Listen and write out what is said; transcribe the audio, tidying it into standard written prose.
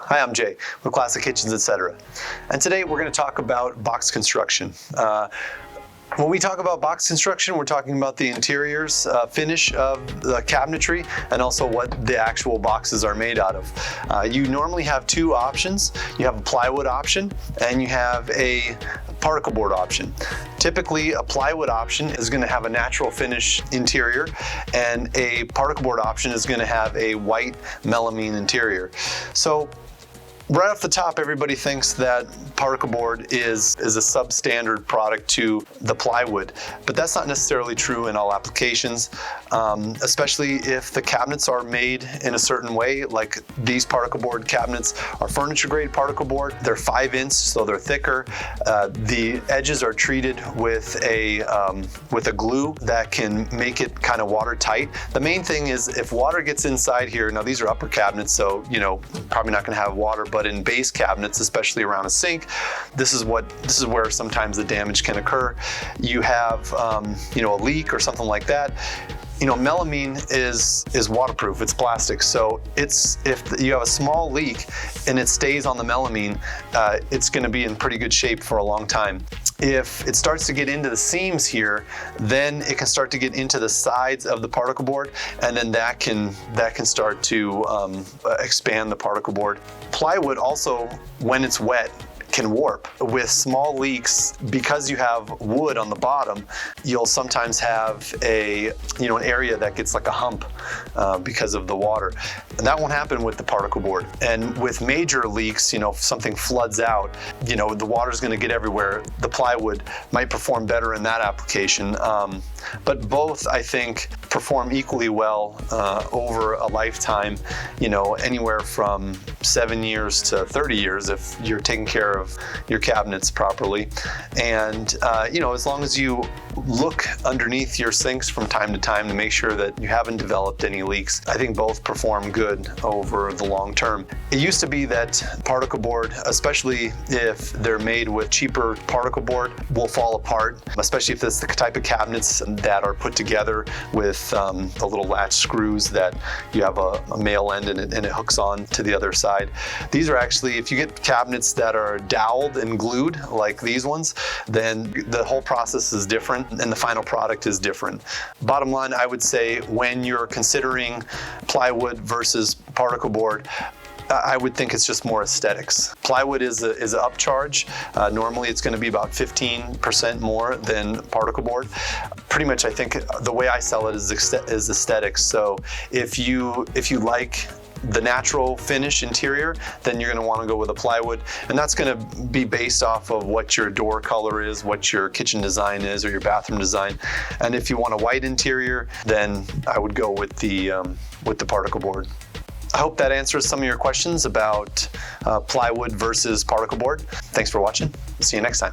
Hi, I'm Jay with Classic Kitchens, etc. And today we're going to talk about box construction. When we talk about box construction, we're talking about the interiors, finish of the cabinetry, and also what the actual boxes are made out of. You normally have two options. You have a plywood option and you have a particle board option. Typically, a plywood option is going to have a natural finish interior, and a particle board option is going to have a white melamine interior. So right off the top, everybody thinks that particle board is a substandard product to the plywood, but that's not necessarily true in all applications, especially if the cabinets are made in a certain way. Like these particle board cabinets are furniture grade particle board. They're 5-inch, so they're thicker. The edges are treated with a glue that can make it kind of watertight. The main thing is if water gets inside here, now these are upper cabinets, so probably not going to have water, but in base cabinets, especially around a sink, this is where sometimes the damage can occur. You have a leak or something like that. Melamine is waterproof, it's plastic, so if you have a small leak and it stays on the melamine, it's going to be in pretty good shape for a long time. If it starts to get into the seams here, then it can start to get into the sides of the particle board, and then that can start to expand the particle board. Plywood also, when it's wet, can warp. With small leaks, because you have wood on the bottom, you'll sometimes have an area that gets like a hump because of the water. And that won't happen with the particle board. And with major leaks, if something floods out, the water's going to get everywhere. The plywood might perform better in that application. But both, I think, perform equally well over a lifetime, anywhere from 7 years to 30 years if you're taking care of your cabinets properly. And as long as you look underneath your sinks from time to time to make sure that you haven't developed any leaks, I think both perform good over the long term. It used to be that particle board, especially if they're made with cheaper particle board, will fall apart, especially if it's the type of cabinets that are put together with the little latch screws that you have a male end and it hooks on to the other side. These are actually, if you get cabinets that are doweled and glued like these ones, then the whole process is different and the final product is different. Bottom line, I would say when you're considering plywood versus particle board, I would think it's just more aesthetics. Plywood is an upcharge. Normally it's going to be about 15% more than particle board. Pretty much I think the way I sell it is aesthetics. So if you like the natural finish interior, then you're going to want to go with a plywood, and that's going to be based off of what your door color is, what your kitchen design is, or your bathroom design. And if you want a white interior, then I would go with the particle board. I hope that answers some of your questions about plywood versus particle board. Thanks for watching. See you next time.